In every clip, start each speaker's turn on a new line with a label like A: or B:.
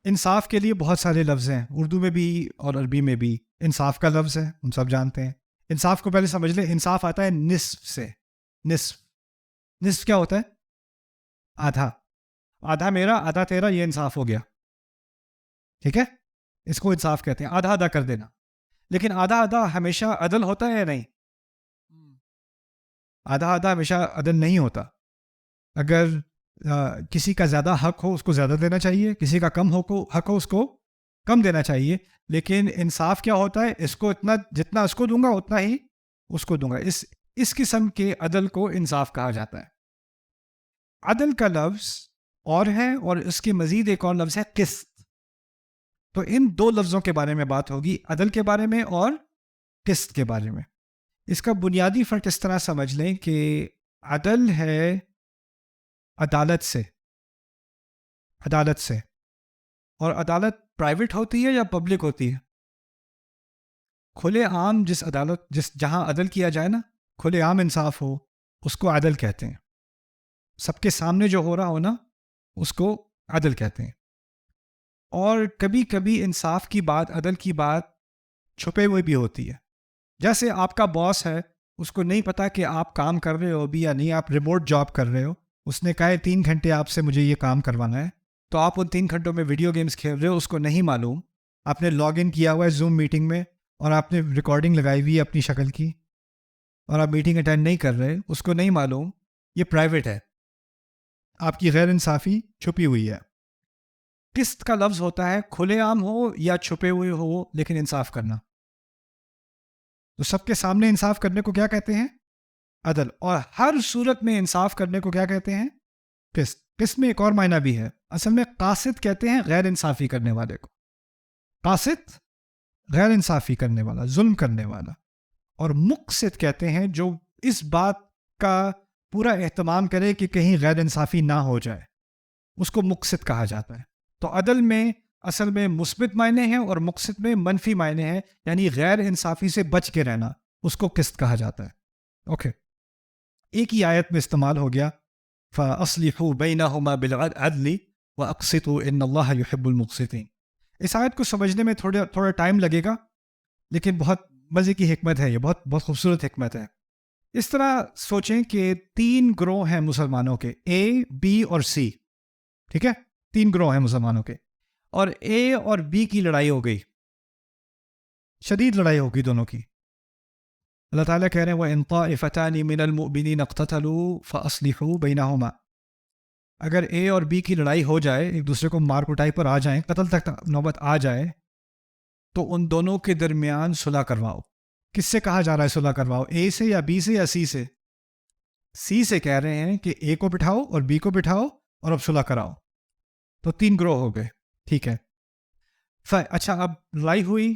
A: انصاف کے لیے بہت سارے لفظ ہیں، اردو میں بھی اور عربی میں بھی انصاف کا لفظ ہے، ہم سب جانتے ہیں۔ انصاف کو پہلے سمجھ لیں، انصاف آتا ہے نصف سے۔ نصف، نصف کیا ہوتا ہے؟ آدھا، آدھا میرا آدھا تیرا، یہ انصاف ہو گیا، ٹھیک ہے؟ اس کو انصاف کہتے ہیں، آدھا آدھا کر دینا۔ لیکن آدھا آدھا ہمیشہ عدل ہوتا ہے یا نہیں؟ آدھا آدھا ہمیشہ عدل نہیں ہوتا۔ اگر کسی کا زیادہ حق ہو اس کو زیادہ دینا چاہیے، کسی کا کم حق ہو اس کو کم دینا چاہیے۔ لیکن انصاف کیا ہوتا ہے؟ اس کو اتنا، جتنا اس کو دوں گا اتنا ہی اس کو دوں گا۔ اس قسم کے عدل کو انصاف کہا جاتا ہے۔ عدل کا لفظ اور ہے، اور اس کے مزید ایک اور لفظ ہے قسط۔ تو ان دو لفظوں کے بارے میں بات ہوگی، عدل کے بارے میں اور قسط کے بارے میں۔ اس کا بنیادی فرق اس طرح سمجھ لیں کہ عدل ہے عدالت سے، عدالت سے، اور عدالت پرائیویٹ ہوتی ہے یا پبلک ہوتی ہے؟ کھلے عام جہاں عدل کیا جائے نا، کھلے عام انصاف ہو، اس کو عدل کہتے ہیں۔ سب کے سامنے جو ہو رہا ہو نا، اس کو عدل کہتے ہیں۔ اور کبھی کبھی انصاف کی بات، عدل کی بات چھپے ہوئے بھی ہوتی ہے۔ جیسے آپ کا باس ہے، اس کو نہیں پتا کہ آپ کام کر رہے ہو بھی یا نہیں، آپ ریموٹ جاب کر رہے ہو، اس نے کہا ہے 3 گھنٹے آپ سے مجھے یہ کام کروانا ہے، تو آپ ان 3 گھنٹوں میں ویڈیو گیمز کھیل رہے ہو، اس کو نہیں معلوم۔ آپ نے لاگ ان کیا ہوا ہے زوم میٹنگ میں، اور آپ نے ریکارڈنگ لگائی ہوئی ہے اپنی شکل کی، اور آپ میٹنگ اٹینڈ نہیں کر رہے، اس کو نہیں معلوم، یہ پرائیویٹ ہے، آپ کی غیر انصافی چھپی ہوئی ہے۔ قسط کا لفظ ہوتا ہے کھلے عام ہو یا چھپے ہوئے ہو لیکن انصاف کرنا۔ تو سب کے سامنے انصاف کرنے کو کیا کہتے ہیں؟ عدل۔ اور ہر صورت میں انصاف کرنے کو کیا کہتے ہیں؟ قسط۔ قسط میں ایک اور معنی بھی ہے، اصل میں قاسط کہتے ہیں غیر انصافی کرنے والے کو۔ قاسط غیر انصافی کرنے والا، ظلم کرنے والا۔ اور مقسط کہتے ہیں جو اس بات کا پورا اہتمام کرے کہ کہیں غیر انصافی نہ ہو جائے، اس کو مقسط کہا جاتا ہے۔ تو عدل میں اصل میں مثبت معنی ہیں اور مقسط میں منفی معنی ہیں، یعنی غیر انصافی سے بچ کے رہنا، اس کو قسط کہا جاتا ہے۔ اوکے، ایک ہی آیت میں استعمال ہو گیا، فَأَصْلِحُوا بَيْنَهُمَا بِالْعَدْلِ وَأَقْسِطُوا إِنَّ اللَّهَ يُحِبُّ الْمُقْسِطِينَ۔ اس آیت کو سمجھنے میں تھوڑا ٹائم لگے گا، لیکن بہت مزے کی حکمت ہے، یہ بہت خوبصورت حکمت ہے۔ اس طرح سوچیں کہ 3 گروہ ہیں مسلمانوں کے، اے، بی اور سی، ٹھیک ہے؟ 3 گروہ ہیں مسلمانوں کے، اور اے اور بی کی لڑائی ہو گئی، شدید لڑائی ہوگی دونوں کی۔ اللہ تعالیٰ کہہ رہے ہیں وَإِن طَائِفَتَانِ مِنَ الْمُؤْمِنِينَ اقْتَتَلُوا فَأَصْلِحُوا بَيْنَهُمَا۔ اگر اے اور بی کی لڑائی ہو جائے، ایک دوسرے کو مار کٹائی پر آ جائیں، قتل تک نوبت آ جائے، تو ان دونوں کے درمیان صلح کرواؤ۔ کس سے کہا جا رہا ہے صلح کرواؤ؟ اے سے یا بی سے یا سی سے؟ سی سے کہہ رہے ہیں کہ اے کو بٹھاؤ اور بی کو بٹھاؤ اور اب صلح کراؤ۔ تو 3 گروہ ہو گئے، ٹھیک ہے۔ اچھا، اب لڑائی ہوئی،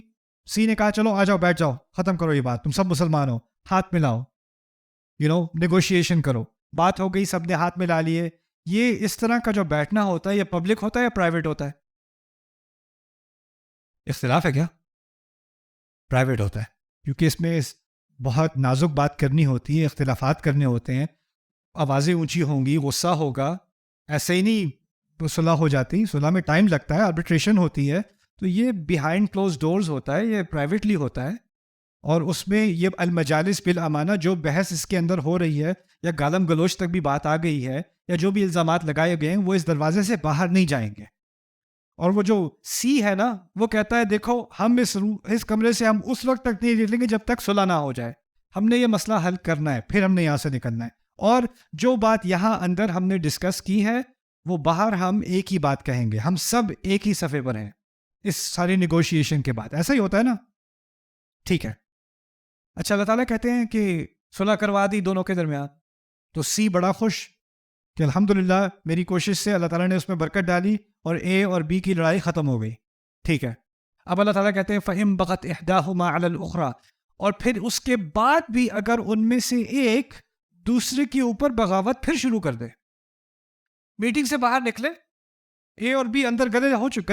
A: سی نے کہا چلو آ جاؤ، بیٹھ جاؤ، ختم کرو یہ بات، تم سب مسلمان ہو، ہاتھ ملاؤ، نیگوشیشن کرو۔ بات ہو گئی، سب نے ہاتھ ملا لیے۔ یہ اس طرح کا جو بیٹھنا ہوتا ہے، یہ پبلک ہوتا ہے یا پرائیویٹ ہوتا ہے؟ اختلاف ہے کیا؟ پرائیویٹ ہوتا ہے، کیونکہ اس میں بہت نازک بات کرنی ہوتی ہے، اختلافات کرنے ہوتے ہیں، آوازیں اونچی ہوں گی، غصہ ہوگا، ایسے ہی نہیں صلح ہو جاتی، صلح میں ٹائم لگتا ہے، آربیٹریشن ہوتی ہے۔ تو یہ بیہائنڈ کلوز ڈورز ہوتا ہے، یہ پرائیویٹلی ہوتا ہے، اور اس میں یہ المجالس بالامانہ، جو بحث اس کے اندر ہو رہی ہے یا گالم گلوچ تک بھی بات آ گئی ہے یا جو بھی الزامات لگائے گئے ہیں، وہ اس دروازے سے باہر نہیں جائیں گے۔ اور وہ جو سی ہے نا، وہ کہتا ہے دیکھو ہم اس کمرے سے ہم اس وقت تک نہیں نکلیں گے جب تک صلح نہ ہو جائے، ہم نے یہ مسئلہ حل کرنا ہے، پھر ہم نے یہاں سے نکلنا ہے، اور جو بات یہاں اندر ہم نے ڈسکس کی ہے وہ باہر ہم ایک ہی بات کہیں گے، ہم سب ایک ہی صفحے پر ہیں اس ساری نیگوشیشن کے بعد۔ ایسا ہی ہوتا ہے نا؟ ٹھیک ہے۔ اچھا، اللہ تعالیٰ کہتے ہیں کہ صلح کروا دی دونوں کے درمیان، تو سی بڑا خوش کہ الحمدللہ میری کوشش سے اللہ تعالیٰ نے اس میں برکت ڈالی اور اے اور بی کی لڑائی ختم ہو گئی، ٹھیک ہے۔ اب اللہ تعالیٰ کہتے ہیں فَإِن بَغَتْ إِحْدَاهُمَا عَلَى الْأُخْرَى، اور پھر اس کے بعد بھی اگر ان میں سے ایک دوسرے کے اوپر بغاوت پھر شروع کر دے، میٹنگ سے باہر نکلے، اے اور بی اندر گلے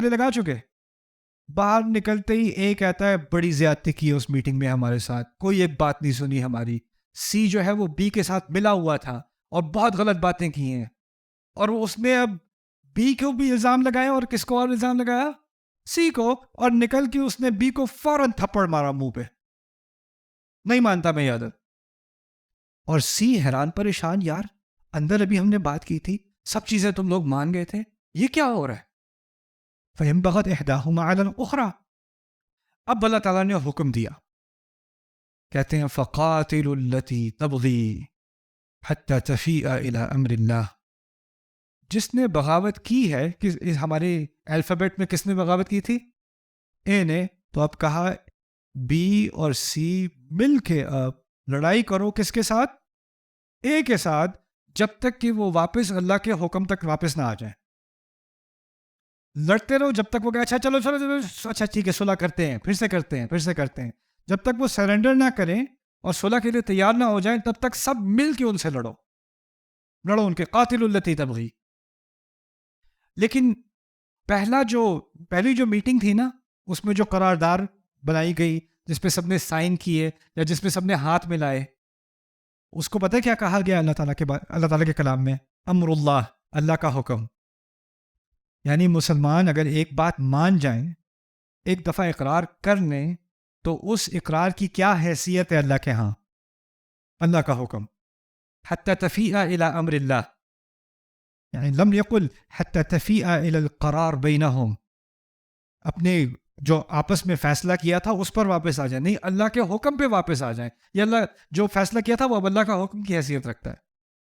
A: لگا چکے، باہر نکلتے ہی اے کہتا ہے بڑی زیادتی کی اس میٹنگ میں ہمارے ساتھ، کوئی ایک بات نہیں سنی ہماری، سی جو ہے وہ بی کے ساتھ ملا ہوا تھا اور بہت غلط باتیں کی ہیں، اور اس نے اب بی کو بھی الزام لگایا اور کس کو اور الزام لگایا؟ سی کو، اور نکل کے اس نے بی کو فوراً تھپڑ مارا منہ پہ، نہیں مانتا میں یہ عادت۔ اور سی حیران پریشان، یار اندر ابھی ہم نے بات کی تھی، سب چیزیں تم لوگ مان گئے تھے، یہ کیا ہو رہا ہے؟ فَيَنبَغَتْ إِحْدَاهُمَا عَلَى الْأُخْرَى، اب اللہ تعالیٰ نے حکم دیا، کہتے ہیں فَقَاتِلُوا الَّتِي تَبْغِي حَتَّى تَفِيءَ إِلَىٰ أَمْرِ اللَّهِ، جس نے بغاوت کی ہے، ہمارے الفابیٹ میں کس نے بغاوت کی تھی؟ اے نے، تو اب کہا بی اور سی مل کے اب لڑائی کرو، کس کے ساتھ؟ اے کے ساتھ، جب تک کہ وہ واپس اللہ کے حکم تک واپس نہ آ جائیں۔ لڑتے رہو جب تک وہ کہے اچھا چلو چلو چلو، اچھا ٹھیک ہے صلح کرتے ہیں، پھر سے کرتے ہیں، پھر سے کرتے ہیں، جب تک وہ سرنڈر نہ کریں اور صلح کے لیے تیار نہ ہو جائیں تب تک سب مل کے ان سے لڑو ان کے، قاتل التی تبغی۔ لیکن پہلی جو میٹنگ تھی نا، اس میں جو قراردار بنائی گئی، جس پہ سب نے سائن کیے یا جس پہ سب نے ہاتھ ملائے، اس کو پتہ کیا کہا گیا اللہ تعالیٰ کے کلام میں؟ امر اللہ، اللہ کا حکم۔ یعنی مسلمان اگر ایک بات مان جائیں، ایک دفعہ اقرار کر لیں، تو اس اقرار کی کیا حیثیت ہے اللہ کے ہاں؟ اللہ کا حکم، حتی تفیء الی امر اللہ، یعنی لم یقل حتی تفیء الی القرار بینہم، اپنے جو آپس میں فیصلہ کیا تھا اس پر واپس آ جائیں، نہیں، اللہ کے حکم پہ واپس آ جائیں، یہ اللہ جو فیصلہ کیا تھا وہ اب اللہ کا حکم کی حیثیت رکھتا ہے۔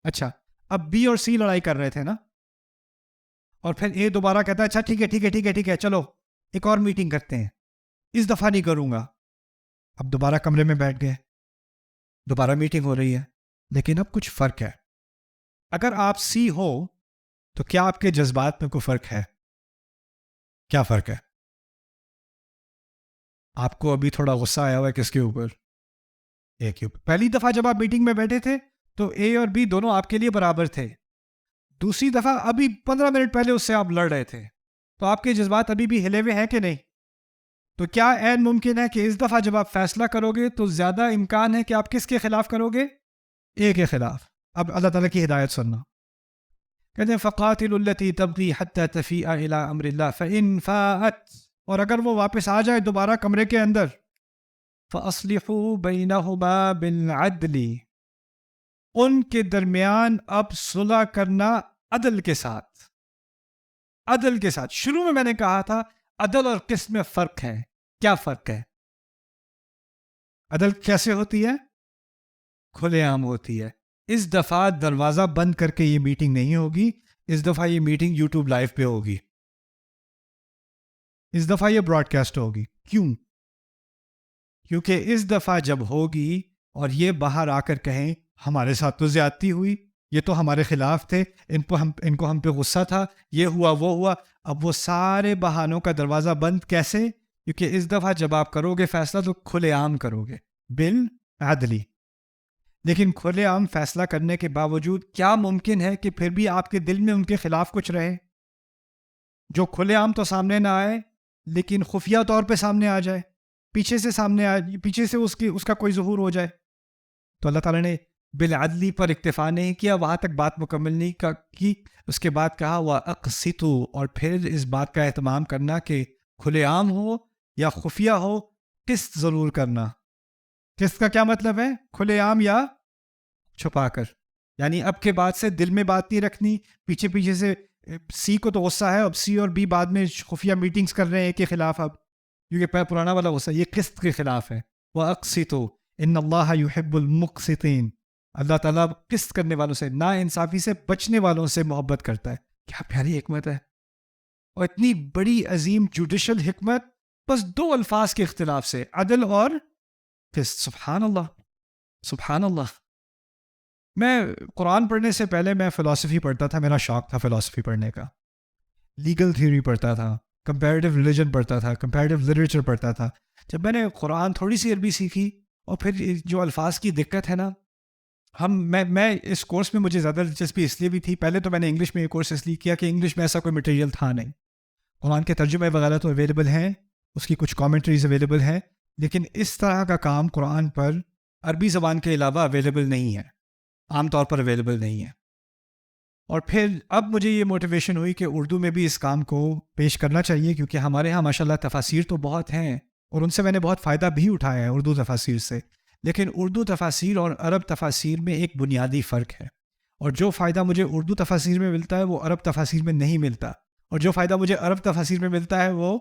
A: اچھا، اب بی اور سی لڑائی کر رہے تھے نا، اور پھر اے دوبارہ کہتا ہے اچھا ٹھیک ہے ٹھیک ہے ٹھیک ہے ٹھیک ہے چلو ایک اور میٹنگ کرتے ہیں، اس دفعہ نہیں کروں گا۔ اب دوبارہ کمرے میں بیٹھ گئے، دوبارہ میٹنگ ہو رہی ہے، لیکن اب کچھ فرق ہے۔ اگر آپ سی ہو تو کیا آپ کے جذبات میں کوئی فرق ہے؟ کیا فرق ہے؟ آپ کو ابھی تھوڑا غصہ آیا ہوا ہے کس کے اوپر؟ اے کے اوپر۔ پہلی دفعہ جب آپ میٹنگ میں بیٹھے تھے تو اے اور بی دونوں آپ کے لیے برابر تھے، دوسری دفعہ ابھی 15 منٹ پہلے اس سے آپ لڑ رہے تھے، تو آپ کے جذبات ابھی بھی ہلے ہوئے ہیں کہ نہیں؟ تو کیا عین ممکن ہے کہ اس دفعہ جب آپ فیصلہ کرو گے تو زیادہ امکان ہے کہ آپ کس کے خلاف کرو گے؟ اے کے خلاف۔ اب اللہ تعالیٰ کی ہدایت سننا، کہتے ہیں فَقَاتِلُوا الَّتِي تَبْغِي حَتَّى تَفِيءَ إِلَىٰ أَمْرِ اللَّهِ فَإِنْ فَاءَتْ، اور اگر وہ واپس آ جائے دوبارہ کمرے کے اندر، فَأَصْلِحُوا بَيْنَهُمَا بِالْعَدْلِ، ان کے درمیان اب صلح کرنا عدل کے ساتھ، عدل کے ساتھ۔ شروع میں نے کہا تھا عدل اور قسط میں فرق ہے، کیا فرق ہے؟ عدل کیسے ہوتی ہے؟ کھلے عام ہوتی ہے۔ اس دفعہ دروازہ بند کر کے یہ میٹنگ نہیں ہوگی، اس دفعہ یہ میٹنگ یوٹیوب لائیو پہ ہوگی، اس دفعہ یہ براڈ کاسٹ ہوگی۔ کیوں؟ کیونکہ اس دفعہ جب ہوگی اور یہ باہر آ کر کہیں ہمارے ساتھ تو زیادتی ہوئی، یہ تو ہمارے خلاف تھے، ان کو ہم پہ غصہ تھا، یہ ہوا وہ ہوا، اب وہ سارے بہانوں کا دروازہ بند کیسے؟ کیونکہ اس دفعہ جب آپ کرو گے فیصلہ تو کھلے عام کرو گے، بالعدلی۔ لیکن کھلے عام فیصلہ کرنے کے باوجود کیا ممکن ہے کہ پھر بھی آپ کے دل میں ان کے خلاف کچھ رہے؟ جو کھلے عام تو سامنے نہ آئے لیکن خفیہ طور پہ سامنے آ جائے، پیچھے سے سامنے آئے، پیچھے سے اس کا کوئی ظہور ہو جائے۔ تو اللہ تعالیٰ نے بالعدلی پر اکتفا نہیں کیا، وہاں تک بات مکمل نہیں کی، اس کے بعد کہا وَأَقْسِطُوا، اور پھر اس بات کا اہتمام کرنا کہ کھلے عام ہو یا خفیہ ہو، قسط ضرور کرنا۔ قسط کا کیا مطلب ہے؟ کھلے عام یا چھپا کر، یعنی اب کے بعد سے دل میں بات نہیں رکھنی، پیچھے پیچھے سے۔ سی کو تو غصہ ہے، اب سی اور بی بعد میں خفیہ میٹنگز کر رہے ہیں ایک کے خلاف، اب کیونکہ پرانا والا غصہ یہ قسط کے خلاف ہے۔ وَأَقْسِطُوا إِنَّ اللَّهَ يُحِبُّ الْمُقْسِطِينَ، اللہ تعالیٰ قسط کرنے والوں سے، نا انصافی سے بچنے والوں سے محبت کرتا ہے۔ کیا پیاری حکمت ہے، اور اتنی بڑی عظیم جوڈیشل حکمت بس 2 الفاظ کے اختلاف سے، عدل اور قسط۔ سبحان اللہ، سبحان اللہ۔ میں قرآن پڑھنے سے پہلے میں فلسفی پڑھتا تھا، میرا شوق تھا فلسفی پڑھنے کا، لیگل تھیوری پڑھتا تھا، کمپیریٹیو ریلیجن پڑھتا تھا، کمپیریٹیو لٹریچر پڑھتا تھا۔ جب میں نے قرآن تھوڑی سی عربی سیکھی اور پھر جو الفاظ کی دقت ہے نا، میں اس کورس میں مجھے زیادہ دلچسپی اس لیے بھی تھی، پہلے تو میں نے انگلش میں یہ کورس اس لیے کیا کہ انگلش میں ایسا کوئی مٹیریل تھا نہیں، قرآن کے ترجمے وغیرہ تو اویلیبل ہیں، اس کی کچھ کامنٹریز اویلیبل ہیں، لیکن اس طرح کا کام قرآن پر عربی زبان کے علاوہ اویلیبل نہیں ہے، عام طور پر اویلیبل نہیں ہے۔ اور پھر اب مجھے یہ موٹیویشن ہوئی کہ اردو میں بھی اس کام کو پیش کرنا چاہیے، کیونکہ ہمارے ہاں ماشاء اللہ تفاسیر تو بہت ہیں اور ان سے میں نے بہت فائدہ بھی اٹھایا ہے اردو تفاسیر سے، لیکن اردو تفاسیر اور عرب تفاسیر میں ایک بنیادی فرق ہے، اور جو فائدہ مجھے اردو تفاسیر میں ملتا ہے وہ عرب تفاسیر میں نہیں ملتا، اور جو فائدہ مجھے عرب تفاسیر میں ملتا ہے وہ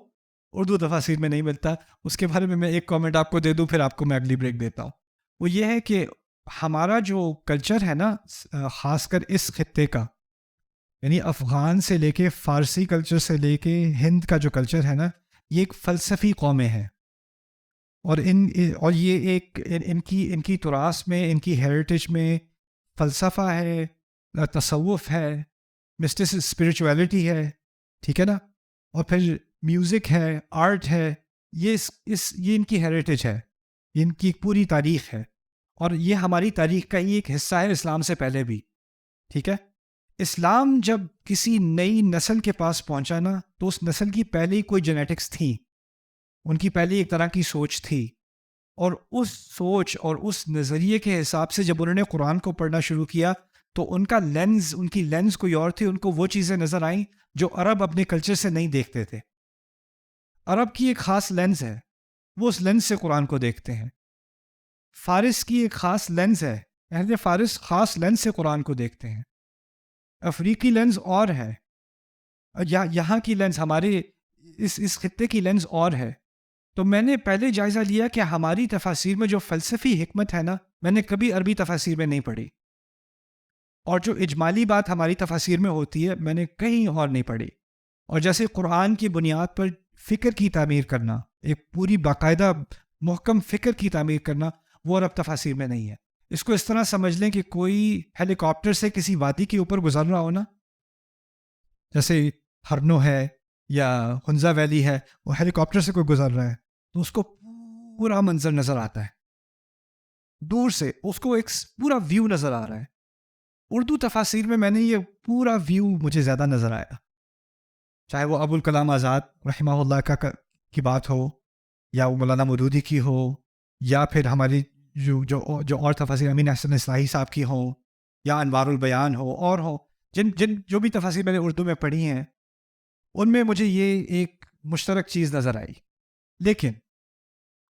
A: اردو تفاسیر میں نہیں ملتا۔ اس کے بارے میں ایک کامنٹ آپ کو دے دوں، پھر آپ کو میں اگلی بریک دیتا ہوں۔ وہ یہ ہے کہ ہمارا جو کلچر ہے نا، خاص کر اس خطے کا، یعنی افغان سے لے کے فارسی کلچر سے لے کے ہند کا جو کلچر ہے نا، یہ ایک فلسفی قومیں ہیں، اور یہ ایک ان کی تراث میں، ان کی ہیریٹیج میں فلسفہ ہے، تصوف ہے، مسٹس اسپریچویلٹی ہے، ٹھیک ہے نا، اور پھر میوزک ہے، آرٹ ہے، یہ ان کی ہیریٹیج ہے، ان کی پوری تاریخ ہے، اور یہ ہماری تاریخ کا ہی ایک حصہ ہے اسلام سے پہلے بھی، ٹھیک ہے۔ اسلام جب کسی نئی نسل کے پاس پہنچا نا، تو اس نسل کی پہلے ہی کوئی جینیٹکس تھی، ان کی پہلے ایک طرح کی سوچ تھی، اور اس سوچ اور اس نظریے کے حساب سے جب انہوں نے قرآن کو پڑھنا شروع کیا تو ان کا لینز، ان کی لینز کوئی اور تھی، ان کو وہ چیزیں نظر آئیں جو عرب اپنے کلچر سے نہیں دیکھتے تھے۔ عرب کی ایک خاص لینز ہے، وہ اس لینز سے قرآن کو دیکھتے ہیں۔ فارس کی ایک خاص لینز ہے، اہل فارس خاص لینز سے قرآن کو دیکھتے ہیں۔ افریقی لینز اور ہے، یہاں کی لینز، ہمارے اس خطے کی لینز اور ہے۔ تو میں نے پہلے جائزہ لیا کہ ہماری تفاسیر میں جو فلسفی حکمت ہے نا، میں نے کبھی عربی تفاسیر میں نہیں پڑھی، اور جو اجمالی بات ہماری تفاسیر میں ہوتی ہے میں نے کہیں اور نہیں پڑھی۔ اور جیسے قرآن کی بنیاد پر فکر کی تعمیر کرنا، ایک پوری باقاعدہ محکم فکر کی تعمیر کرنا، وہ عرب تفاسیر میں نہیں ہے۔ اس کو اس طرح سمجھ لیں کہ کوئی ہیلی کاپٹر سے کسی وادی کے اوپر گزر رہا ہو نا، جیسے ہرنو ہے یا ہنزا ویلی ہے، وہ ہیلی کاپٹر سے کوئی گزر رہا ہے تو اس کو پورا منظر نظر آتا ہے، دور سے اس کو ایک پورا ویو نظر آ رہا ہے۔ اردو تفاسیر میں نے یہ پورا ویو مجھے زیادہ نظر آیا، چاہے وہ ابوالکلام آزاد رحمہ اللہ کی بات ہو، یا وہ مولانا مودودی کی ہو، یا پھر ہماری جو اور تفاسیر امین احسن اصلاحی صاحب کی ہوں، یا انوار البیان ہو، اور ہو جو بھی تفاسیر میں نے اردو میں پڑھی ہیں، ان میں مجھے یہ ایک مشترک چیز نظر آئی۔ لیکن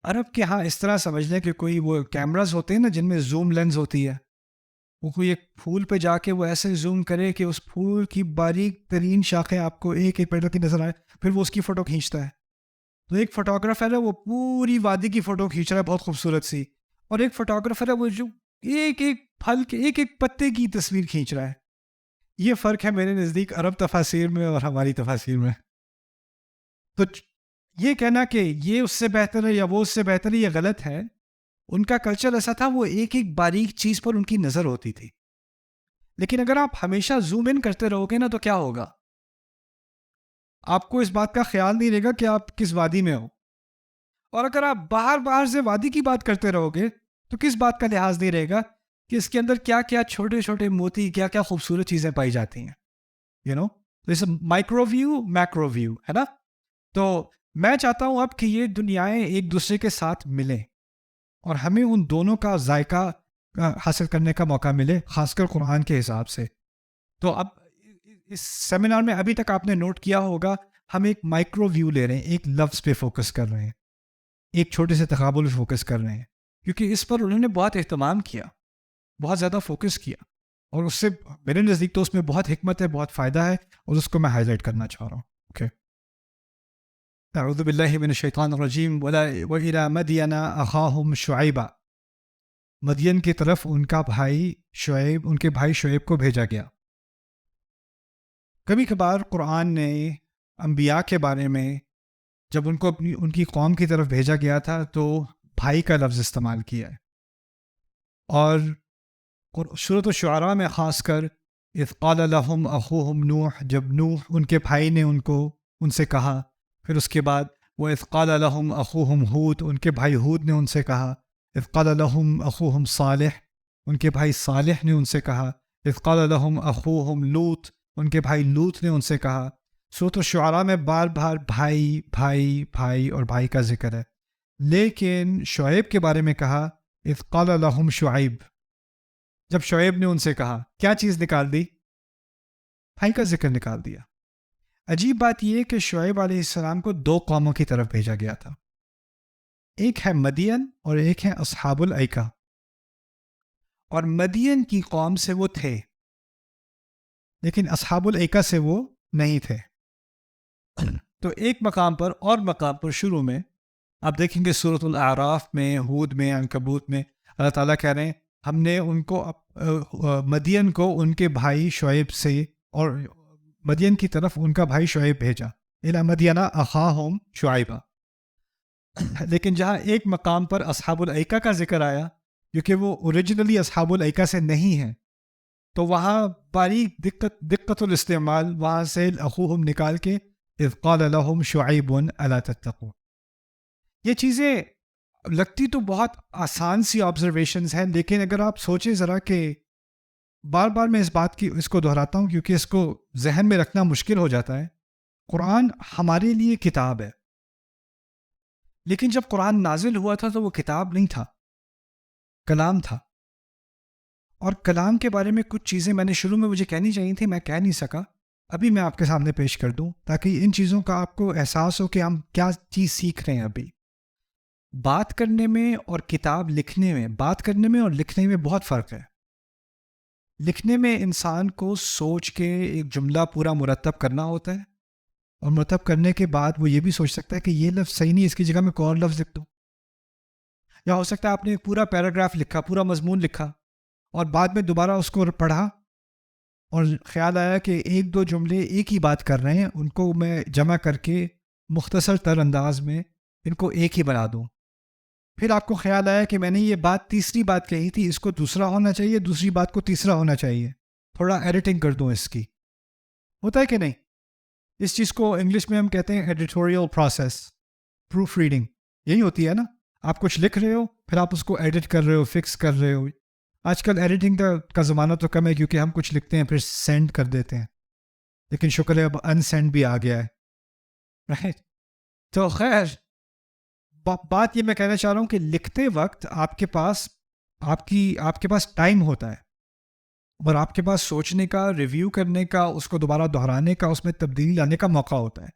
A: عرب کے ہاں اس طرح سمجھ لیں کہ کوئی وہ کیمراز ہوتے ہیں نا جن میں زوم لینز ہوتی ہے، وہ کوئی ایک پھول پہ جا کے وہ ایسے زوم کرے کہ اس پھول کی باریک ترین شاخیں آپ کو ایک ایک پیڑ کی نظر آئے، پھر وہ اس کی فوٹو کھینچتا ہے۔ تو ایک فوٹوگرافر ہے وہ پوری وادی کی فوٹو کھینچ رہا ہے بہت خوبصورت سی، اور ایک فوٹوگرافر ہے وہ جو ایک ایک پھل کے ایک ایک پتے کی تصویر کھینچ رہا ہے۔ یہ فرق ہے میرے نزدیک عرب تفاسیر میں اور ہماری تفاسیر میں۔ تو یہ کہنا کہ یہ اس سے بہتر ہے یا وہ اس سے بہتر ہے، یہ غلط ہے۔ ان کا کلچر ایسا تھا، وہ ایک ایک باریک چیز پر ان کی نظر ہوتی تھی۔ لیکن اگر آپ ہمیشہ زوم ان کرتے رہو گے نا تو کیا ہوگا؟ آپ کو اس بات کا خیال نہیں رہے گا کہ آپ کس وادی میں ہو، اور اگر آپ باہر سے وادی کی بات کرتے رہو گے تو کس بات کا لحاظ نہیں رہے گا کہ اس کے اندر کیا کیا چھوٹے چھوٹے موتی، کیا کیا خوبصورت چیزیں پائی جاتی ہیں، جیسے مائکرو ویو، میکرو ویو ہے نا۔ تو میں چاہتا ہوں اب کہ یہ دنیایں ایک دوسرے کے ساتھ ملیں اور ہمیں ان دونوں کا ذائقہ حاصل کرنے کا موقع ملے، خاص کر قرآن کے حساب سے۔ تو اب اس سیمینار میں ابھی تک آپ نے نوٹ کیا ہوگا، ہم ایک مائکرو ویو لے رہے ہیں، ایک لفظ پہ فوکس کر رہے ہیں، ایک چھوٹے سے تقابل پہ فوکس کر رہے ہیں، کیونکہ اس پر انہوں نے بہت اہتمام کیا، بہت زیادہ فوکس کیا، اور اس سے میرے نزدیک تو اس میں بہت حکمت ہے، بہت فائدہ ہے، اور اس کو میں ہائی لائٹ کرنا چاہ رہا ہوں۔ اوکے، اعوذ باللہ من الشیطان الرجیم۔ وَإِلَى مَدْيَنَ أَخَاهُمْ شُعَيْبًا، مدین کی طرف ان کے بھائی شعیب کو بھیجا گیا۔ کبھی کبھار قرآن نے انبیاء کے بارے میں جب ان کو ان کی قوم کی طرف بھیجا گیا تھا تو بھائی کا لفظ استعمال کیا ہے، اور سورۃ الشعراء میں خاص کر اذ قال لهم اخوهم نوح، جب نوح ان کے بھائی نے ان سے کہا، پھر اس کے بعد وَإِذْ قَالَ لَهُمْ أَخُوهُمْ ہود، ان کے بھائی ہود نے ان سے کہا، اذ قال لهم اخوهم صالح، ان کے بھائی صالح نے ان سے کہا، اذ قال لهم اخوهم لوط، ان کے بھائی لوط نے ان سے کہا۔ سورۃ الشعراء میں بار بار بھائی بھائی بھائی اور بھائی کا ذکر ہے، لیکن شعیب کے بارے میں کہا اذ قال لهم شعیب۔ جب شعیب نے ان سے کہا، کیا چیز نکال دی؟ بھائی کا ذکر نکال دیا۔ عجیب بات یہ ہے کہ شعیب علیہ السلام کو 2 قوموں کی طرف بھیجا گیا تھا، ایک ہے مدین اور ایک ہے اصحاب الایکہ، اور مدین کی قوم سے وہ تھے لیکن اصحاب الایکہ سے وہ نہیں تھے۔ تو ایک مقام پر اور مقام پر شروع میں آپ دیکھیں گے سورۃ الاعراف میں، ہود میں، عنکبوت میں، اللہ تعالیٰ کہہ رہے ہیں ہم نے ان کو مدین کو ان کے بھائی شعیب سے، اور مدین کی طرف ان کا بھائی شعیب بھیجا، الی مدین اخاہم شعیبا۔ لیکن جہاں ایک مقام پر اصحاب الایکہ کا ذکر آیا، کیونکہ وہ اوریجنلی اصحاب الایکہ سے نہیں ہیں، تو وہاں باریک دقت الاستعمال، وہاں سے اخوہم نکال کے اذ قال لهم شعیب الا تتقون۔ یہ چیزیں لگتی تو بہت آسان سی آبزرویشنز ہیں، لیکن اگر آپ سوچیں ذرا کہ بار بار میں اس کو دہراتا ہوں کیونکہ اس کو ذہن میں رکھنا مشکل ہو جاتا ہے۔ قرآن ہمارے لیے کتاب ہے، لیکن جب قرآن نازل ہوا تھا تو وہ کتاب نہیں تھا، کلام تھا۔ اور کلام کے بارے میں کچھ چیزیں میں نے شروع میں مجھے کہنی چاہیے تھی، میں کہہ نہیں سکا، ابھی میں آپ کے سامنے پیش کر دوں تاکہ ان چیزوں کا آپ کو احساس ہو کہ ہم کیا چیز سیکھ رہے ہیں۔ ابھی بات کرنے میں اور کتاب لکھنے میں، بات کرنے میں اور لکھنے میں بہت فرق ہے۔ لکھنے میں انسان کو سوچ کے ایک جملہ پورا مرتب کرنا ہوتا ہے، اور مرتب کرنے کے بعد وہ یہ بھی سوچ سکتا ہے کہ یہ لفظ صحیح نہیں، اس کی جگہ میں کوئی اور لفظ لکھ دوں۔ یا ہو سکتا ہے آپ نے ایک پورا پیراگراف لکھا، پورا مضمون لکھا، اور بعد میں دوبارہ اس کو پڑھا اور خیال آیا کہ 1-2 جملے ایک ہی بات کر رہے ہیں، ان کو میں جمع کر کے مختصر تر انداز میں ان کو ایک ہی بنا دوں۔ پھر آپ کو خیال آیا کہ میں نے یہ تیسری بات کہی تھی، اس کو دوسرا ہونا چاہیے، دوسری بات کو تیسرا ہونا چاہیے، تھوڑا ایڈیٹنگ کر دوں اس کی۔ ہوتا ہے کہ نہیں؟ اس چیز کو انگلش میں ہم کہتے ہیں ایڈیٹوریل پروسیس، پروف ریڈنگ، یہی ہوتی ہے نا؟ آپ کچھ لکھ رہے ہو، پھر آپ اس کو ایڈٹ کر رہے ہو، فکس کر رہے ہو۔ آج کل ایڈیٹنگ کا زمانہ تو کم ہے کیونکہ ہم کچھ لکھتے ہیں پھر سینڈ کر دیتے ہیں، لیکن شکر ہے اب ان سینڈ بھی آ گیا ہے، رائٹ؟ تو خیر بات یہ میں کہنا چاہ رہا ہوں کہ لکھتے وقت آپ کے پاس ٹائم ہوتا ہے، اور آپ کے پاس سوچنے کا، ریویو کرنے کا، اس کو دوبارہ دہرانے کا، اس میں تبدیلی لانے کا موقع ہوتا ہے۔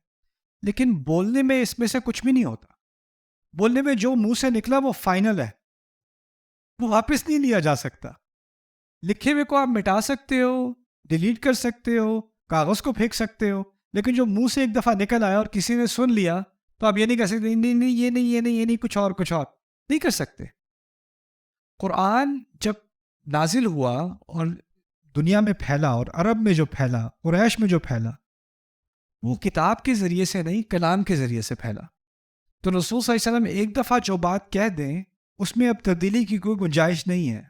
A: لیکن بولنے میں اس میں سے کچھ بھی نہیں ہوتا۔ بولنے میں جو منہ سے نکلا وہ فائنل ہے، وہ واپس نہیں لیا جا سکتا۔ لکھے ہوئے کو آپ مٹا سکتے ہو، ڈیلیٹ کر سکتے ہو، کاغذ کو پھینک سکتے ہو، لیکن جو منہ سے ایک دفعہ نکل آیا اور کسی نے سن لیا تو آپ یہ نہیں کہہ سکتے نہیں یہ نہیں کچھ اور نہیں کر سکتے۔ قرآن جب نازل ہوا اور دنیا میں پھیلا، اور عرب میں جو پھیلا، قریش میں جو پھیلا، وہ کتاب کے ذریعے سے نہیں، کلام کے ذریعے سے پھیلا۔ تو رسول صلی اللہ علیہ وسلم ایک دفعہ جو بات کہہ دیں اس میں اب تبدیلی کی کوئی گنجائش نہیں ہے،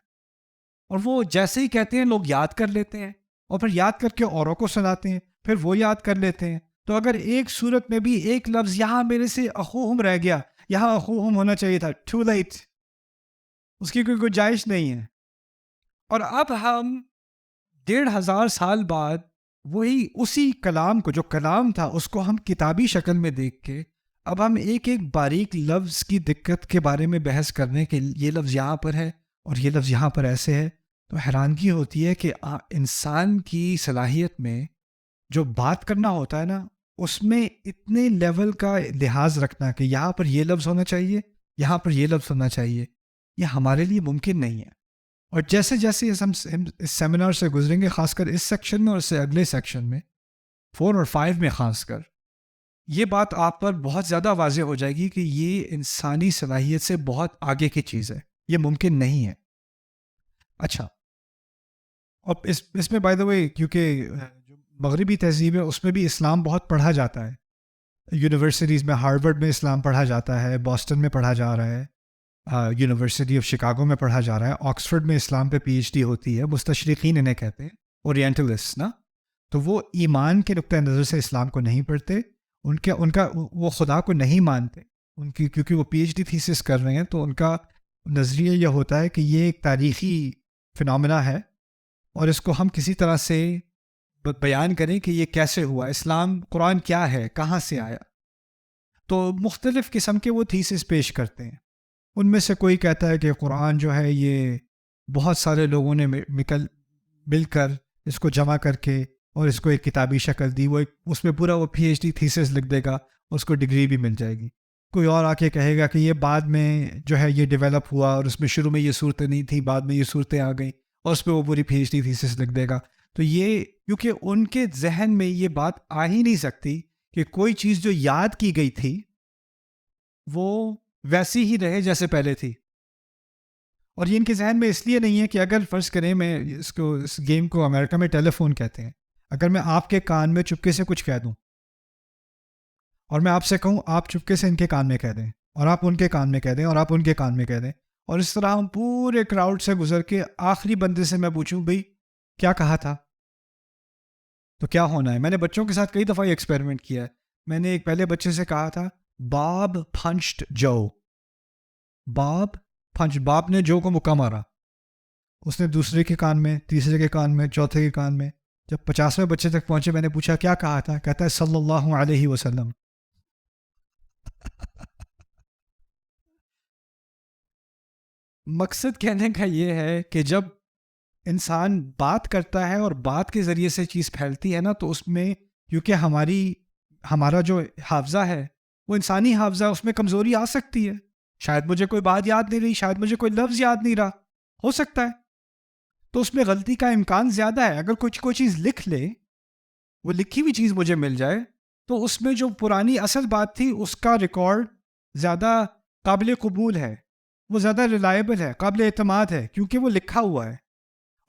A: اور وہ جیسے ہی کہتے ہیں لوگ یاد کر لیتے ہیں، اور پھر یاد کر کے اوروں کو سناتے ہیں، پھر وہ یاد کر لیتے ہیں۔ تو اگر ایک صورت میں بھی ایک لفظ یہاں میرے سے اخوہم رہ گیا، یہاں اخوہم ہونا چاہیے تھا، ٹو لیٹ، اس کی کوئی گنجائش نہیں ہے۔ اور اب ہم 1500 سال بعد وہی اسی کلام کو، جو کلام تھا، اس کو ہم کتابی شکل میں دیکھ کے اب ہم ایک ایک باریک لفظ کی دقت کے بارے میں بحث کرنے کہ یہ لفظ یہاں پر ہے اور یہ لفظ یہاں پر ایسے ہے، تو حیرانگی ہوتی ہے کہ انسان کی صلاحیت میں جو بات کرنا ہوتا ہے نا، اس میں اتنے لیول کا لحاظ رکھنا کہ یہاں پر یہ لفظ ہونا چاہیے، یہاں پر یہ لفظ ہونا چاہیے، یہ ہمارے لیے ممکن نہیں ہے۔ اور جیسے جیسے ہم اس سیمینار سے گزریں گے، خاص کر اس سیکشن میں اور اس سے اگلے سیکشن میں 4 اور 5 میں، خاص کر یہ بات آپ پر بہت زیادہ واضح ہو جائے گی کہ یہ انسانی صلاحیت سے بہت آگے کی چیز ہے، یہ ممکن نہیں ہے۔ اچھا، اور اس میں بائی دا وے، کیونکہ مغربی تہذیب ہے، اس میں بھی اسلام بہت پڑھا جاتا ہے۔ یونیورسٹیز میں، ہارورڈ میں اسلام پڑھا جاتا ہے، بoston میں پڑھا جا رہا ہے، یونیورسٹی آف شکاگو میں پڑھا جا رہا ہے، آکسفورڈ میں اسلام پہ PhD ہوتی ہے۔ مستشرقین انہیں کہتے ہیں، اورینٹلسٹ نا، تو وہ ایمان کے نقطۂ نظر سے اسلام کو نہیں پڑھتے، ان کا وہ خدا کو نہیں مانتے، کیونکہ وہ PhD تھیسس کر رہے ہیں، تو ان کا نظریہ یہ ہوتا ہے کہ یہ ایک تاریخی فنامنا ہے اور اس کو ہم کسی طرح سے بیان کریں کہ یہ کیسے ہوا، اسلام، قرآن کیا ہے، کہاں سے آیا۔ تو مختلف قسم کے وہ تھیسس پیش کرتے ہیں۔ ان میں سے کوئی کہتا ہے کہ قرآن جو ہے یہ بہت سارے لوگوں نے مل کر اس کو جمع کر کے اور اس کو ایک کتابی شکل دی، وہ ایک اس میں پورا وہ پی ایچ ڈی تھیسس لکھ دے گا، اس کو ڈگری بھی مل جائے گی. کوئی اور آ کے کہے گا کہ یہ بعد میں جو ہے یہ ڈیولپ ہوا اور اس میں شروع میں یہ صورتیں نہیں تھیں، بعد میں یہ صورتیں آ گئیں، اور اس پہ وہ پوری پی ایچ ڈی تھیسس لکھ دے گا. تو یہ کیونکہ ان کے ذہن میں یہ بات آ ہی نہیں سکتی کہ کوئی چیز جو یاد کی گئی تھی وہ ویسی ہی رہے جیسے پہلے تھی. اور یہ ان کے ذہن میں اس لیے نہیں ہے کہ اگر فرض کریں، میں اس گیم کو امریکہ میں ٹیلی فون کہتے ہیں، اگر میں آپ کے کان میں چپکے سے کچھ کہہ دوں اور میں آپ سے کہوں آپ چپکے سے ان کے کان میں کہہ دیں، اور آپ ان کے کان میں کہہ دیں، اور آپ ان کے کان میں کہہ دیں، اور اس طرح ہم پورے کراؤڈ سے گزر کے آخری بندے سے میں پوچھوں بھئی کیا کہا تھا، تو کیا ہونا ہے؟ میں نے بچوں کے ساتھ کئی دفعہ یہ ایکسپیریمنٹ کیا ہے. میں نے ایک پہلے بچے سے کہا تھا باب پنچڈ جو، باب نے جو کو مکہ مارا. اس نے دوسرے کے کان میں، تیسرے کے کان میں، چوتھے کے کان میں. جب 50ویں بچے تک پہنچے میں نے پوچھا کیا کہا تھا، کہتا ہے صلی اللہ علیہ وسلم. مقصد کہنے کا یہ ہے کہ جب انسان بات کرتا ہے اور بات کے ذریعے سے چیز پھیلتی ہے نا، تو اس میں کیونکہ ہمارا جو حافظہ ہے وہ انسانی حافظہ، اس میں کمزوری آ سکتی ہے. شاید مجھے کوئی بات یاد نہیں رہی، شاید مجھے کوئی لفظ یاد نہیں رہا، ہو سکتا ہے. تو اس میں غلطی کا امکان زیادہ ہے. اگر کوئی چیز لکھ لے، وہ لکھی ہوئی چیز مجھے مل جائے، تو اس میں جو پرانی اصل بات تھی اس کا ریکارڈ زیادہ قابل قبول ہے، وہ زیادہ ریلائبل ہے، قابل اعتماد ہے، کیونکہ وہ لکھا ہوا ہے.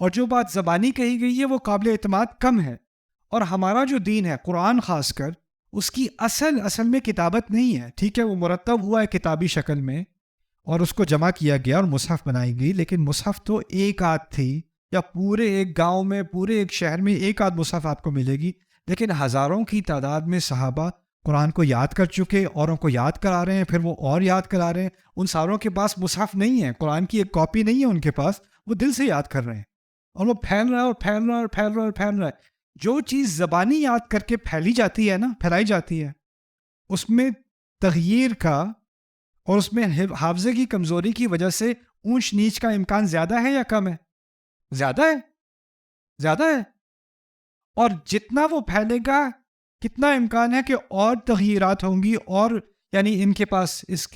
A: اور جو بات زبانی کہی گئی ہے وہ قابل اعتماد کم ہے. اور ہمارا جو دین ہے، قرآن خاص کر، اس کی اصل میں کتابت نہیں ہے. ٹھیک ہے، وہ مرتب ہوا ہے کتابی شکل میں اور اس کو جمع کیا گیا اور مصحف بنائی گئی، لیکن مصحف تو ایک آدھ تھی، یا پورے ایک گاؤں میں، پورے ایک شہر میں ایک آدھ مصحف آپ کو ملے گی. لیکن ہزاروں کی تعداد میں صحابہ قرآن کو یاد کر چکے، اوروں کو یاد کرا رہے ہیں، پھر وہ اور یاد کرا رہے ہیں. ان ساروں کے پاس مصحف نہیں ہے، قرآن کی ایک کاپی نہیں ہے ان کے پاس، وہ دل سے یاد کر رہے ہیں، اور وہ پھیل رہا ہے اور پھیل رہا ہے اور پھیل رہا ہے اور پھیل رہا ہے. جو چیز زبانی یاد کر کے پھیلائی جاتی ہے، اس میں تغییر کا اور اس میں حافظے کی کمزوری کی وجہ سے اونچ نیچ کا امکان زیادہ ہے یا کم ہے؟ زیادہ ہے. اور جتنا وہ پھیلے گا کتنا امکان ہے کہ اور تغییرات ہوں گی. اور یعنی ان کے پاس اس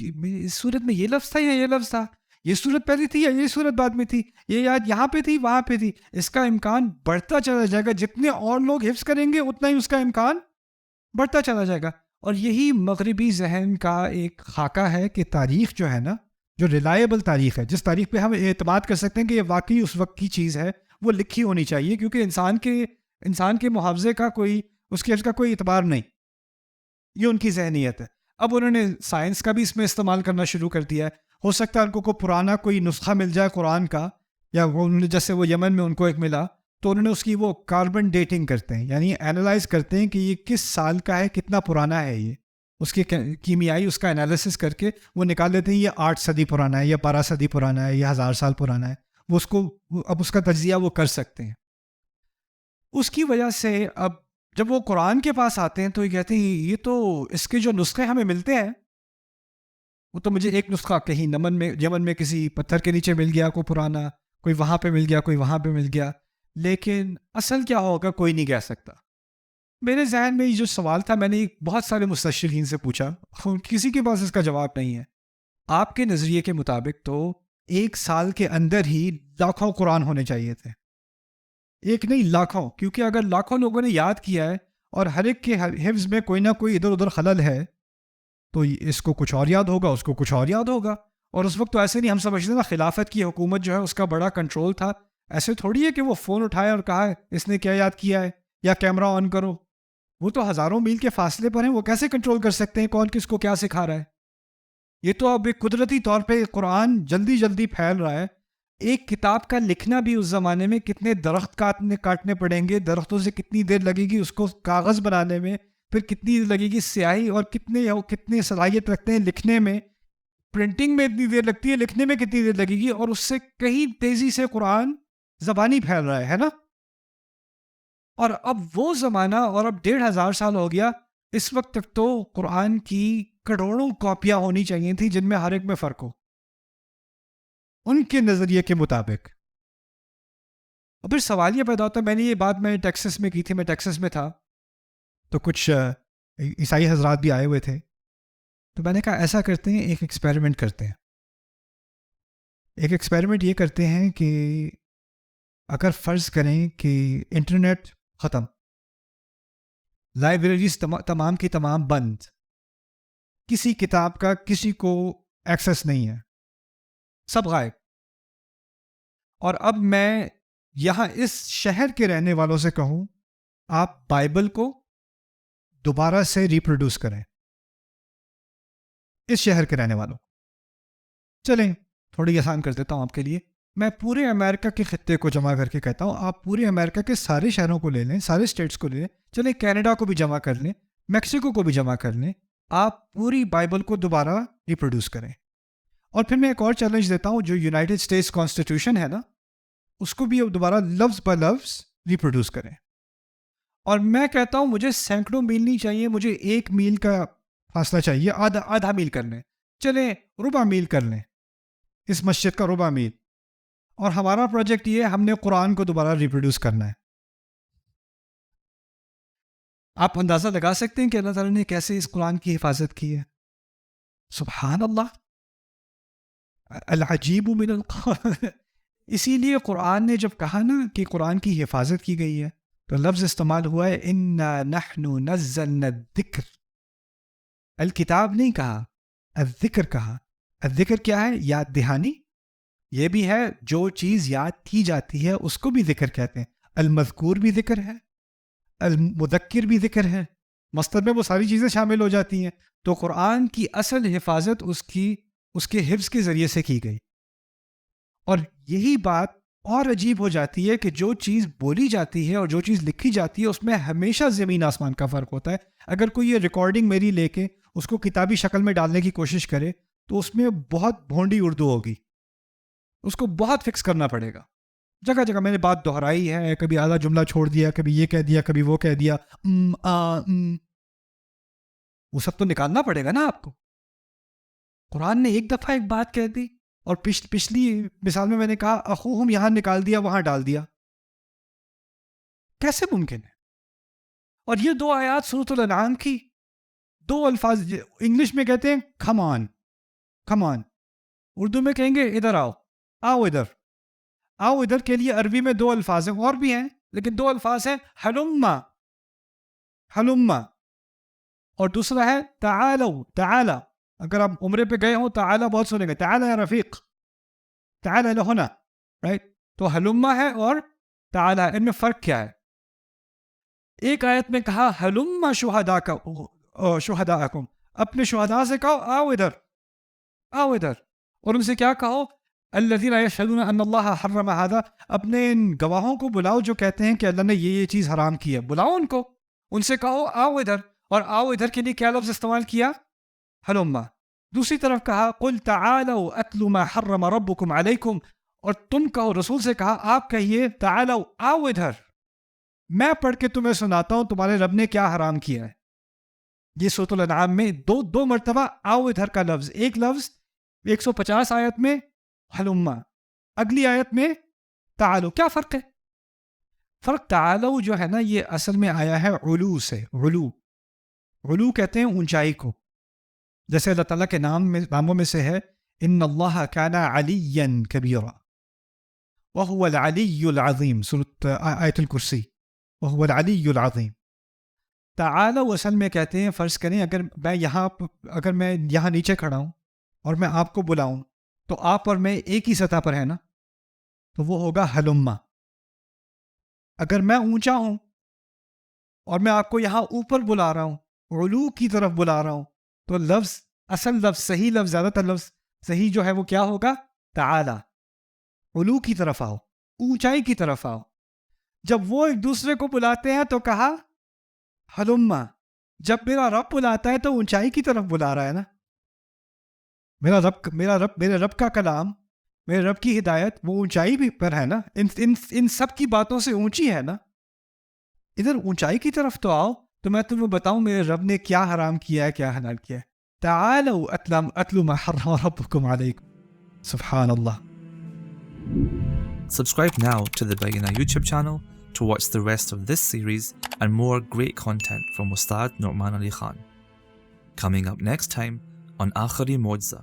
A: صورت میں یہ لفظ تھا یا یہ لفظ تھا، یہ صورت پہلی تھی یا یہ صورت بعد میں تھی، یہ یاد یہاں پہ تھی وہاں پہ تھی. اس کا امکان بڑھتا چلا جائے گا، جتنے اور لوگ حفظ کریں گے اتنا ہی اس کا امکان بڑھتا چلا جائے گا. اور یہی مغربی ذہن کا ایک خاکہ ہے کہ تاریخ جو ہے نا، جو ریلائبل تاریخ ہے، جس تاریخ پہ ہم اعتماد کر سکتے ہیں کہ یہ واقعی اس وقت کی چیز ہے، وہ لکھی ہونی چاہیے. کیونکہ انسان کے محافظے کا اس کے کا کوئی اعتبار نہیں. یہ ان کی ذہنیت ہے. اب انہوں نے سائنس کا بھی اس میں استعمال کرنا شروع کر دیا ہے. ہو سکتا ہے ان کو پرانا کوئی نسخہ مل جائے قرآن کا، یا جیسے وہ یمن میں ان کو ایک ملا، تو انہوں نے اس کی وہ کاربن ڈیٹنگ کرتے ہیں، یعنی اینالائز کرتے ہیں کہ یہ کس سال کا ہے، کتنا پرانا ہے. یہ اس کی کیمیائی اس کا انالیسس کر کے وہ نکال لیتے ہیں یہ 8 صدی پرانا ہے، یا 12 صدی پرانا ہے، یا 1000 سال پرانا ہے. وہ اس کو اب اس کا تجزیہ وہ کر سکتے ہیں. اس کی وجہ سے اب جب وہ قرآن کے پاس آتے ہیں تو یہ کہتے ہیں یہ تو اس کے جو نسخے ہمیں ملتے ہیں، وہ تو مجھے ایک نسخہ کہیں یمن میں کسی پتھر کے نیچے مل گیا، کوئی پرانا، کوئی وہاں پہ مل گیا، کوئی وہاں پہ مل گیا، لیکن اصل کیا ہوگا کوئی نہیں کہہ سکتا. میرے ذہن میں یہ جو سوال تھا، میں نے بہت سارے مستشرقین سے پوچھا، کسی کے پاس اس کا جواب نہیں ہے. آپ کے نظریے کے مطابق تو 1 سال کے اندر ہی لاکھوں قرآن ہونے چاہیے تھے. ایک نہیں، لاکھوں. کیونکہ اگر لاکھوں لوگوں نے یاد کیا ہے اور ہر ایک کے حفظ میں کوئی نہ کوئی ادھر ادھر خلل ہے، تو اس کو کچھ اور یاد ہوگا، اس کو کچھ اور یاد ہوگا. اور اس وقت تو ایسے نہیں، ہم سمجھتے نا خلافت کی حکومت جو ہے اس کا بڑا کنٹرول تھا. ایسے تھوڑی ہے کہ وہ فون اٹھایا اور کہا ہے اس نے کیا یاد کیا ہے، یا کیمرہ آن کرو. وہ تو ہزاروں میل کے فاصلے پر ہیں، وہ کیسے کنٹرول کر سکتے ہیں کون کس کو کیا سکھا رہا ہے. یہ تو اب ایک قدرتی طور پہ قرآن جلدی پھیل رہا ہے. ایک کتاب کا لکھنا بھی اس زمانے میں کتنے درخت کاٹنے پڑیں گے، درختوں سے کتنی دیر لگے گی اس کو کاغذ بنانے میں، پھر کتنی دیر لگے گی سیاہی، اور کتنے صلاحیت رکھتے ہیں لکھنے میں. پرنٹنگ میں اتنی دیر لگتی ہے، لکھنے میں کتنی دیر لگے گی، اور اس سے کہیں تیزی سے قرآن زبانی پھیل رہا ہے نا. اور اب وہ زمانہ، اور اب 1500 سال ہو گیا. اس وقت تک تو قرآن کی کروڑوں کاپیاں ہونی چاہیے تھیں جن میں ہر ایک میں فرق ہو ان کے نظریے کے مطابق. اور پھر سوال یہ پیدا ہوتا ہے، میں نے یہ بات میں ٹیکسس میں کی تھی، میں ٹیکسس میں تھا تو کچھ عیسائی حضرات بھی آئے ہوئے تھے، تو میں نے کہا ایسا کرتے ہیں، ایک ایکسپیریمنٹ کرتے ہیں. ایک ایکسپیریمنٹ یہ کرتے ہیں کہ اگر فرض کریں کہ انٹرنیٹ ختم، لائبریریز تمام کی تمام بند، کسی کتاب کا کسی کو ایکسیس نہیں ہے، سب غائب، اور اب میں یہاں اس شہر کے رہنے والوں سے کہوں آپ بائبل کو دوبارہ سے ریپروڈیوس کریں، اس شہر کے رہنے والوں، چلیں تھوڑی آسان کر دیتا ہوں آپ کے لیے، میں پورے امریکہ کے خطے کو جمع کر کے کہتا ہوں آپ پورے امریکہ کے سارے شہروں کو لے لیں، سارے اسٹیٹس کو لے لیں، چلیں کینیڈا کو بھی جمع کر لیں، میکسیکو کو بھی جمع کر لیں، آپ پوری بائبل کو دوبارہ ریپروڈیوس کریں. اور پھر میں ایک اور چیلنج دیتا ہوں، جو یونائٹڈ اسٹیٹس کانسٹیٹیوشن ہے نا، اس کو بھی اب دوبارہ لفظ بہ لفظ ریپروڈیوس کریں. اور میں کہتا ہوں مجھے سینکڑوں میل نہیں چاہیے، مجھے 1 میل کا فاصلہ چاہیے، آدھا میل کر لیں، چلیں ربع میل کر لیں، اس مسجد کا ربع میل. اور ہمارا پروجیکٹ یہ ہے، ہم نے قرآن کو دوبارہ ریپروڈیوس کرنا ہے. آپ اندازہ لگا سکتے ہیں کہ اللہ تعالیٰ نے کیسے اس قرآن کی حفاظت کی ہے. سبحان اللہ، العجیب من القرآن. اسی لیے قرآن نے جب کہا نا کہ قرآن کی حفاظت کی گئی ہے، تو لفظ استعمال ہوا ہے انا نحن نزلنا الذکر. الکتاب نہیں کہا، الذکر کہا. الذکر کیا ہے؟ یاد دہانی. یہ بھی ہے جو چیز یاد کی جاتی ہے اس کو بھی ذکر کہتے ہیں. المذکور بھی ذکر ہے، المذکر بھی ذکر ہے، مصدر میں وہ ساری چیزیں شامل ہو جاتی ہیں. تو قرآن کی اصل حفاظت اس کے حفظ کے ذریعے سے کی گئی. اور یہی بات اور عجیب ہو جاتی ہے کہ جو چیز بولی جاتی ہے اور جو چیز لکھی جاتی ہے اس میں ہمیشہ زمین آسمان کا فرق ہوتا ہے. اگر کوئی یہ ریکارڈنگ میری لے کے اس کو کتابی شکل میں ڈالنے کی کوشش کرے تو اس میں بہت بھونڈی اردو ہوگی، اس کو بہت فکس کرنا پڑے گا. جگہ جگہ میں نے بات دہرائی ہے، کبھی آدھا جملہ چھوڑ دیا، کبھی یہ کہہ دیا، کبھی وہ کہہ دیا، وہ سب تو نکالنا پڑے گا نا آپ کو. قرآن نے ایک دفعہ ایک بات کہہ دی اور پچھلی مثال میں نے کہا اخوہم یہاں نکال دیا، وہاں ڈال دیا. کیسے ممکن ہے؟ اور یہ 2 آیات سورۃ الانعام کی 2 الفاظ انگلش میں کہتے ہیں کم آن، کم آن، اردو میں کہیں گے ادھر آؤ، آؤ ادھر، آؤ ادھر کے لیے عربی میں 2 الفاظ ہیں، اور بھی ہیں لیکن 2 الفاظ ہیں، حلما، حلما، اور دوسرا ہے تعالو، تعالی. اگر آپ عمرے پہ گئے ہوں تعالی بہت سنیں گے، تعالی یا رفیق، تعالی لہنا، رائٹ. تو حلما ہے اور تعالی، ان میں فرق کیا ہے؟ ایک آیت میں کہا حلما شہداءکم، اپنے شہداء سے کہو آؤ ادھر، آؤ ادھر. اور ان سے کیا کہو؟ الذین یشہدون ان اللہ حرم ھذا، اپنے ان گواہوں کو بلاؤ جو کہتے ہیں کہ اللہ نے یہ چیز حرام کی ہے، بلاؤ ان کو، ان سے کہو آؤ ادھر. اور آؤ ادھر کے لیے کیا لفظ استعمال کیا؟ حلما. دوسری طرف کہا قل تعالوا اتل ما حرم ربکم علیکم، اور تم کہو، رسول سے کہا آپ کہیے تعالوا، آؤ ادھر، میں پڑھ کے تمہیں سناتا ہوں تمہارے رب نے کیا حرام کیا ہے. یہ سورۃ الانعام میں دو مرتبہ آؤ ادھر کا لفظ، ایک لفظ 150 آیت میں حلما، اگلی آیت میں تعالو. کیا فرق ہے؟ فرق تعالو جو ہے نا یہ اصل میں آیا ہے علو سے. علو کہتے ہیں اونچائی کو، جیسے اللہ تعالیٰ کے ناموں میں سے ہے ان اللہ کان علیا کبیرا وهو العلی العظیم، سورۃ آیت الکرسی، وهو العلی العظیم. تعالو اصل میں کہتے ہیں، فرض کریں اگر میں یہاں نیچے کھڑا ہوں اور میں آپ کو بلاؤں تو آپ اور میں ایک ہی سطح پر ہیں نا، تو وہ ہوگا حلما. اگر میں اونچا ہوں اور میں آپ کو یہاں اوپر بلا رہا ہوں، علو کی طرف بلا رہا ہوں، تو لفظ، اصل لفظ، صحیح لفظ، زیادہ تر لفظ صحیح جو ہے وہ کیا ہوگا؟ تعالی. علو کی طرف آؤ، اونچائی کی طرف آؤ. جب وہ ایک دوسرے کو بلاتے ہیں تو کہا حلما. جب میرا رب بلاتا ہے تو اونچائی کی طرف بلا رہا ہے نا. میرے رب کا کلام، میرے رب کی ہدایت وہ اونچائی بھی پر ہے نا، ان سب کی باتوں سے اونچی ہے نا. ادھر اونچائی کی طرف تو آؤ، تو میں تمہیں بتاؤں میرے رب نے کیا حرام کیا ہے، کیا حلال کیا ہے. تعالوا اتل ما حرم ربکم علیکم. سبحان اللہ.
B: Subscribe now to the Bayyinah YouTube channel to watch the rest of this series and more great content from Ustad Nu'man Ali Khan. Coming up next time on Aakhari Mo'jiza.